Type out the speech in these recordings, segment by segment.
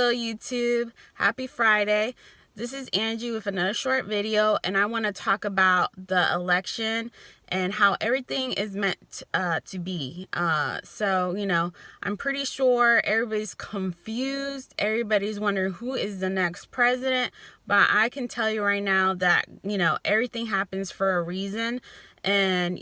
Hello YouTube, happy Friday. This is Angie with another short video, and I want to talk about the election and how everything is meant to be. I'm pretty sure everybody's confused. Everybody's wondering who is the next president, but I can tell you right now that, everything happens for a reason. And,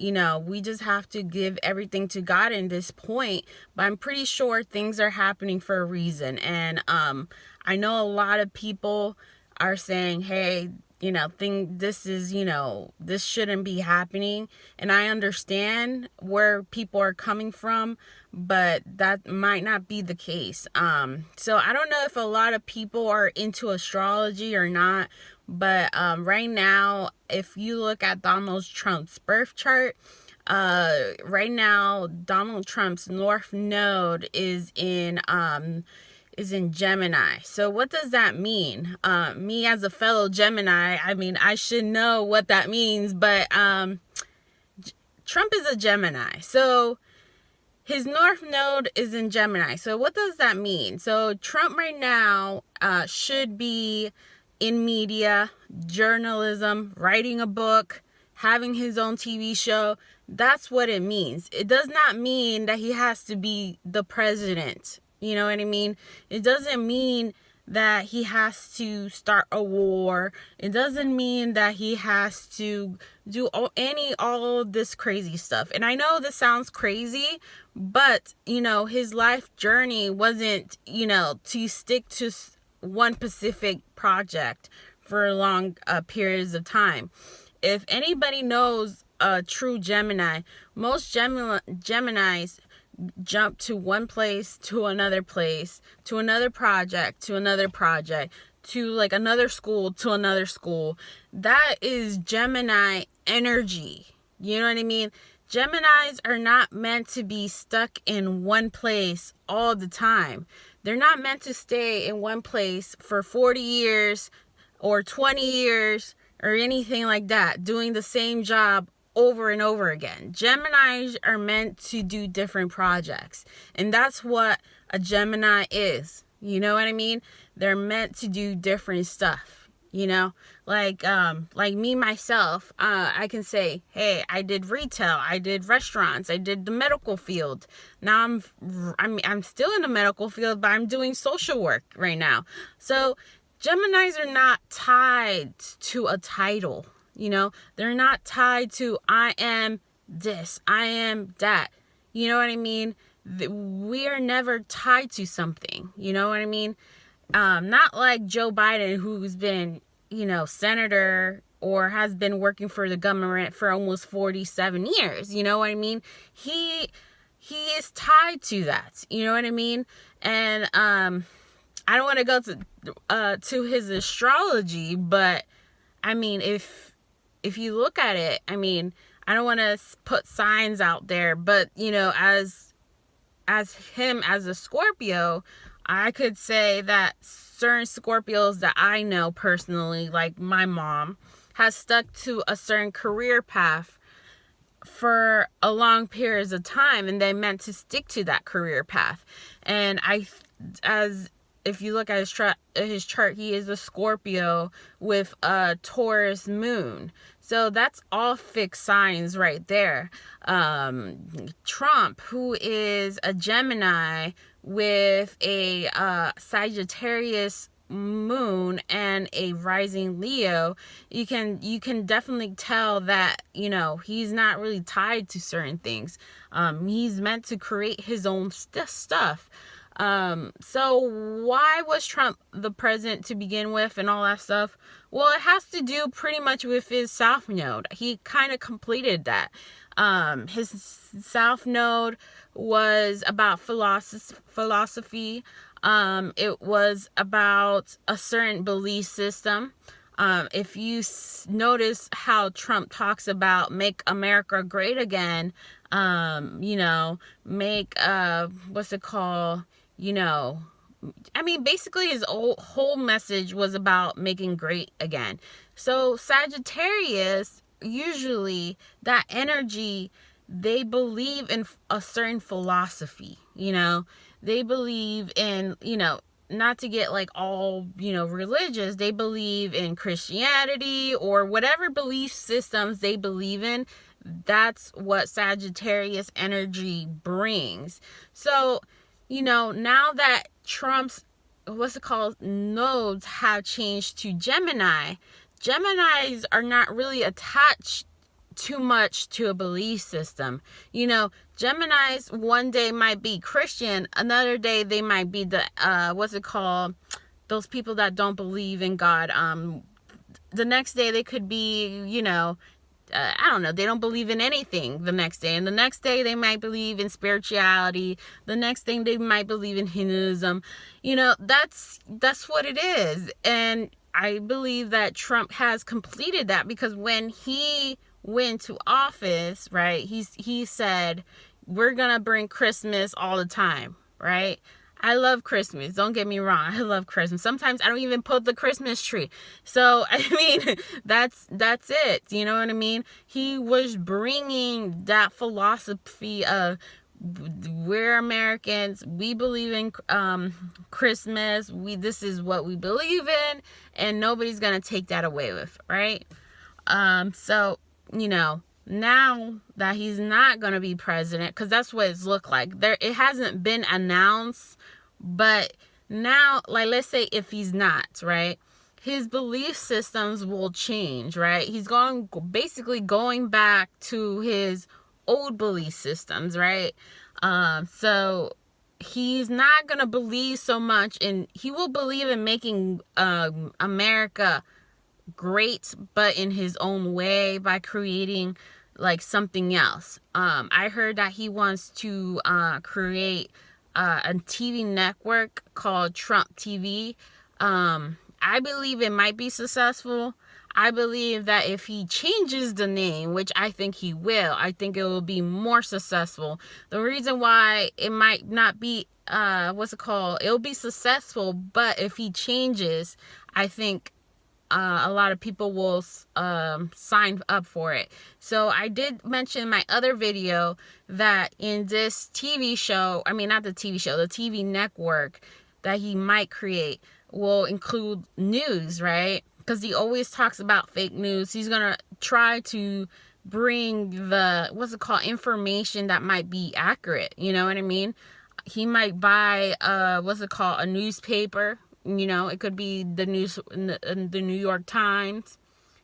we just have to give everything to God in this point. But I'm pretty sure things are happening for a reason. And I know a lot of people are saying, hey, this shouldn't be happening. And I understand where people are coming from, but that might not be the case. So I don't know if a lot of people are into astrology or not, but right now, if you look at Donald Trump's birth chart, right now Donald Trump's North Node is in Gemini. So what does that mean? Me as a fellow Gemini, I should know what that means, but Trump is a Gemini. So his North Node is in Gemini. So what does that mean? So Trump right now should be in media, journalism, writing a book, having his own TV show. That's what it means. It does not mean that he has to be the president. You know what I mean? It doesn't mean that he has to start a war. It doesn't mean that he has to do all of this crazy stuff. And I know this sounds crazy, but, his life journey wasn't, to stick to one specific project for long periods of time. If anybody knows a true Gemini, most Geminis jump to one place, to another place, to another project, to another project, to like another school, to another school. That is Gemini energy. You know what I mean? Geminis are not meant to be stuck in one place all the time. They're not meant to stay in one place for 40 years or 20 years or anything like that, doing the same job over and over again. Geminis are meant to do different projects. And that's what a Gemini is. You know what I mean? They're meant to do different stuff. Like me myself, I can say, hey, I did retail, I did restaurants, I did the medical field. Now I'm still in the medical field, but I'm doing social work right now. So Geminis are not tied to a title. They're not tied to I am this, I am that. You know what I mean? We are never tied to something. You know what I mean? Not like Joe Biden, who's been, senator or has been working for the government for almost 47 years. You know what I mean? He is tied to that. You know what I mean? And I don't want to go to his astrology, but if you look at it, I don't want to put signs out there, but as him as a Scorpio, I could say that certain Scorpios that I know personally, like my mom, has stuck to a certain career path for a long periods of time, and they meant to stick to that career path. And if you look at his chart, he is a Scorpio with a Taurus moon. So that's all fixed signs right there. Trump, who is a Gemini with a Sagittarius moon and a rising Leo, you can definitely tell that he's not really tied to certain things. He's meant to create his own stuff. So why was Trump the president to begin with and all that stuff? Well, it has to do pretty much with his South Node. He kind of completed that. His South Node was about philosophy. It was about a certain belief system. If you notice how Trump talks about make America great again, make, what's it called? Basically his whole message was about making great again. So Sagittarius, usually that energy, they believe in a certain philosophy, They believe in, not to get like all, religious, they believe in Christianity or whatever belief systems they believe in. That's what Sagittarius energy brings. So, now that Trump's, nodes have changed to Gemini, Geminis are not really attached too much to a belief system. Geminis one day might be Christian, another day they might be the those people that don't believe in God. The next day they could be, I don't know, they don't believe in anything the next day. And the next day they might believe in spirituality. The next thing they might believe in Hinduism. That's what it is. And I believe that Trump has completed that, because when he went to office, right, he said, we're going to bring Christmas all the time, right? I love Christmas. Don't get me wrong. I love Christmas. Sometimes I don't even put the Christmas tree. So, that's it. You know what I mean? He was bringing that philosophy of, we're Americans. We believe in Christmas. This is what we believe in, and nobody's going to take that away with, right? So, now that he's not going to be president, because that's what it's looked like. It hasn't been announced, but now, like, let's say if he's not, right, his belief systems will change, right? He's basically going back to his old belief systems, right? So he's not going to believe so much he will believe in making America great, but in his own way, by creating like something else. I heard that he wants to create a TV network called Trump TV. I believe it might be successful. I believe that if he changes the name, which I think he will, I think it will be more successful. The reason why it might not be, it'll be successful, but if he changes, I think a lot of people will sign up for it. So I did mention in my other video that in this TV show, not the TV show, the TV network that he might create will include news, right? Because he always talks about fake news. He's going to try to bring the, information that might be accurate. You know what I mean? He might buy, a newspaper. It could be the news in the New York Times.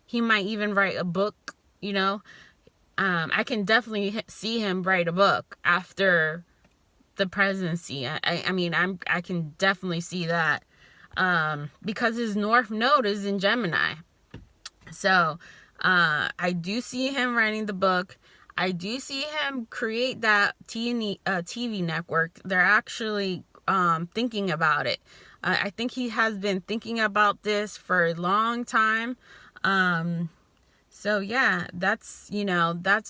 He might even write a book, I can definitely see him write a book after the presidency. I can definitely see that. Because his North Node is in Gemini. So, I do see him writing the book. I do see him create that TV network. They're actually thinking about it. I think he has been thinking about this for a long time. So yeah, that's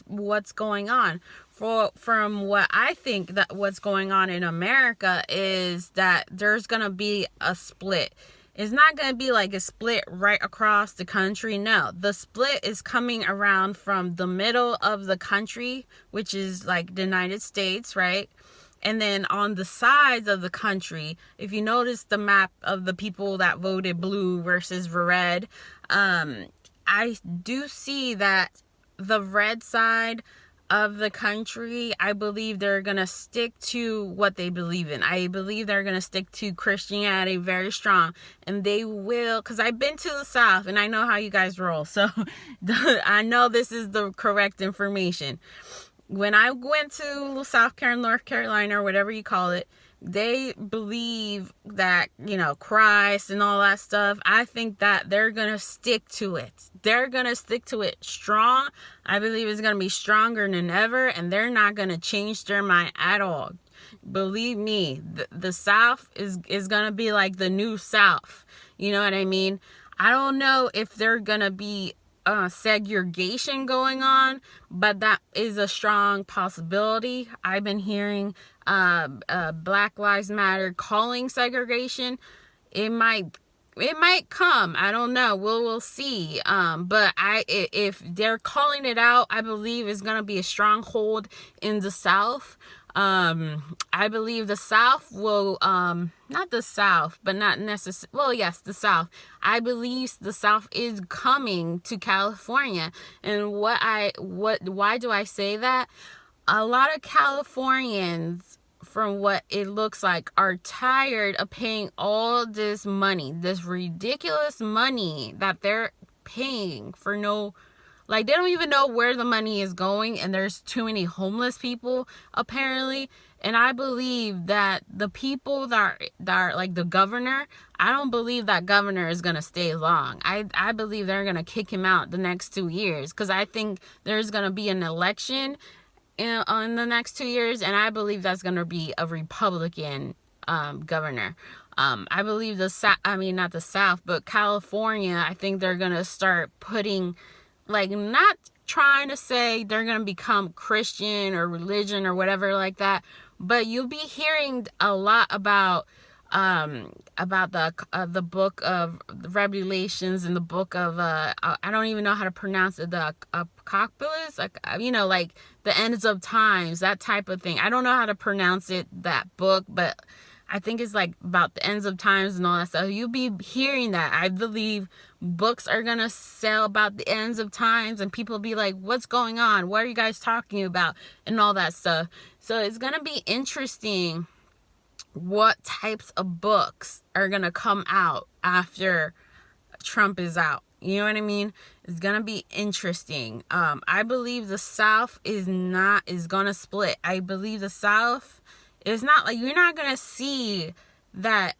what's going on. From what I think that what's going on in America is that there's going to be a split. It's not going to be like a split right across the country. No, the split is coming around from the middle of the country, which is like the United States, right? And then on the sides of the country, if you notice the map of the people that voted blue versus red, I do see that the red side of the country, I believe they're going to stick to what they believe in. I believe they're going to stick to Christianity very strong. And they will, because I've been to the South and I know how you guys roll. So I know this is the correct information. When I went to South Carolina, North Carolina, or whatever you call it, they believe that, Christ and all that stuff. I think that they're going to stick to it. They're going to stick to it strong. I believe it's going to be stronger than ever, and they're not going to change their mind at all. Believe me, the South is going to be like the new South. You know what I mean? I don't know if they're going to be segregation going on, but that is a strong possibility. I've been hearing Black Lives Matter calling segregation. It might come. I don't know. We'll see. But if they're calling it out, I believe it's gonna be a stronghold in the South. I believe the South will, not the South, but not necessarily, well, yes, the South. I believe the South is coming to California. And why do I say that? A lot of Californians, from what it looks like, are tired of paying all this money, this ridiculous money that they're paying for no, like, they don't even know where the money is going, and there's too many homeless people, apparently. And I believe that the people that are like the governor, I don't believe that governor is going to stay long. I believe they're going to kick him out the next 2 years, because I think there's going to be an election in the next 2 years, and I believe that's going to be a Republican governor. I believe not the South, but California, I think they're going to start putting, like, not trying to say they're going to become Christian or religion or whatever like that, but you'll be hearing a lot about the book of Revelations and the book of I don't even know how to pronounce it, the Apocalypse, like, like the ends of times, that type of thing. I don't know how to pronounce it, that book, but I think it's like about the ends of times and all that stuff. You'll be hearing that. I believe books are going to sell about the ends of times, and people be like, what's going on? What are you guys talking about? And all that stuff. So it's going to be interesting what types of books are going to come out after Trump is out. You know what I mean? It's going to be interesting. I believe the South is going to split. I believe the South, it's not like, you're not going to see that,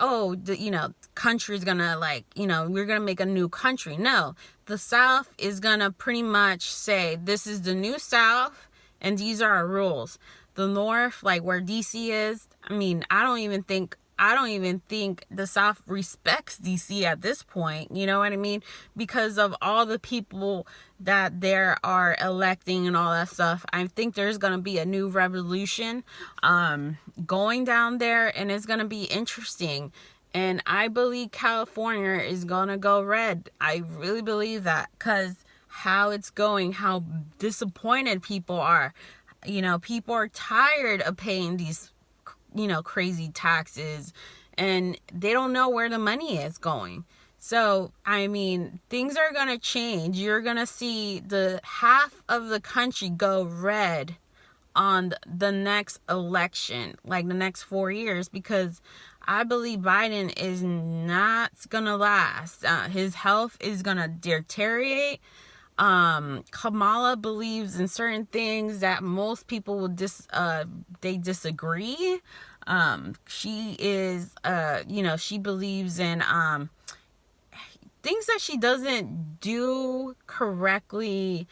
country's going to, like, we're going to make a new country. No, the South is going to pretty much say, this is the new South, and these are our rules. The North, like where DC is, I don't even think the South respects DC at this point. You know what I mean? Because of all the people that there are electing and all that stuff. I think there's going to be a new revolution going down there, and it's going to be interesting. And I believe California is going to go red. I really believe that, because how it's going, how disappointed people are. People are tired of paying these, crazy taxes, and they don't know where the money is going. So, things are going to change. You're going to see the half of the country go red on the next election, like the next 4 years, because I believe Biden is not going to last. His health is going to deteriorate. Kamala believes in certain things that most people will they disagree. She is, she believes in, things that she doesn't do correctly.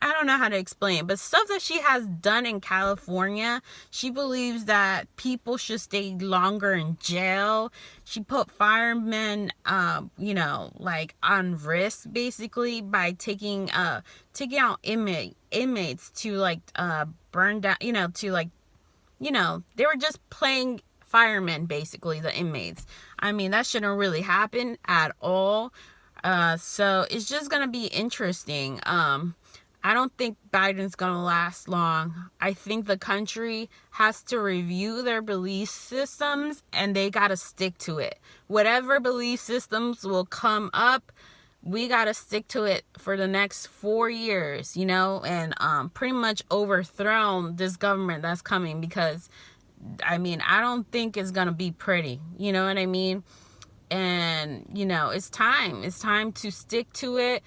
I don't know how to explain, but stuff that she has done in California, she believes that people should stay longer in jail. She put firemen, like on risk, basically, by taking out inmates to, like, burn down, they were just playing firemen, basically, the inmates. That shouldn't really happen at all. So it's just going to be interesting. I don't think Biden's going to last long. I think the country has to review their belief systems, and they got to stick to it. Whatever belief systems will come up, we got to stick to it for the next 4 years, and pretty much overthrow this government that's coming, because, I don't think it's going to be pretty. You know what I mean? And, it's time. It's time to stick to it.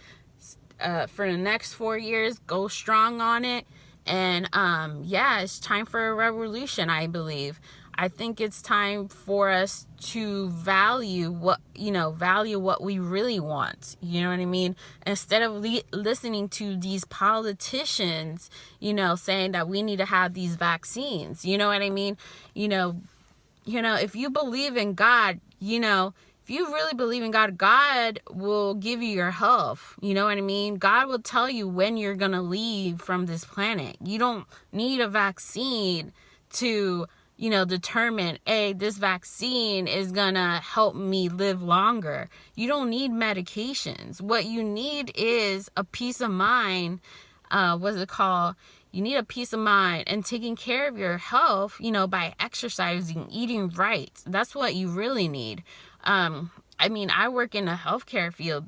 For the next 4 years, go strong on it. And it's time for a revolution, I believe. I think it's time for us to value what we really want. You know what I mean? Instead of listening to these politicians, saying that we need to have these vaccines. You know what I mean? If you believe in God, if you really believe in God, God will give you your health. You know what I mean? God will tell you when you're going to leave from this planet. You don't need a vaccine to, determine, hey, this vaccine is going to help me live longer. You don't need medications. What you need is a peace of mind. What's it called? You need a peace of mind, and taking care of your health, you know, by exercising, eating right. That's what you really need. I mean, I work in the healthcare field,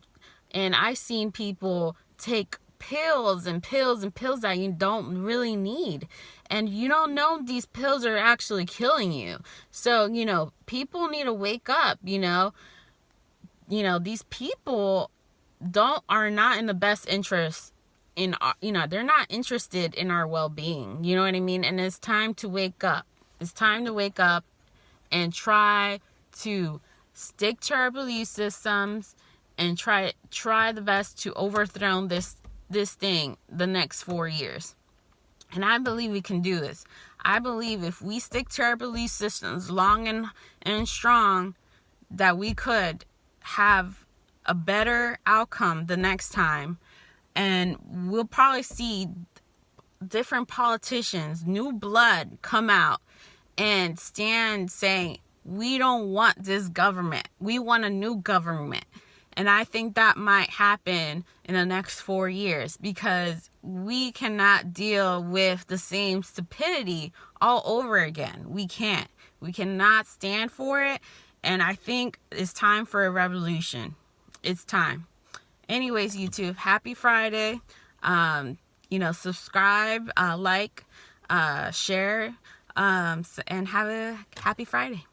and I've seen people take pills and pills and pills that you don't really need, and you don't know these pills are actually killing you. So, you know, people need to wake up. These people are not in the best interest in our, they're not interested in our well-being. You know what I mean? And it's time to wake up. It's time to wake up and try to stick to our belief systems and try the best to overthrow this thing the next 4 years. And I believe we can do this. I believe if we stick to our belief systems long and strong, that we could have a better outcome the next time. And we'll probably see different politicians, new blood, come out and stand saying, we don't want this government. We want a new government. And I think that might happen in the next 4 years, because we cannot deal with the same stupidity all over again. We can't. We cannot stand for it. And I think it's time for a revolution. It's time. Anyways, YouTube, happy Friday. Subscribe, like, share, and have a happy Friday.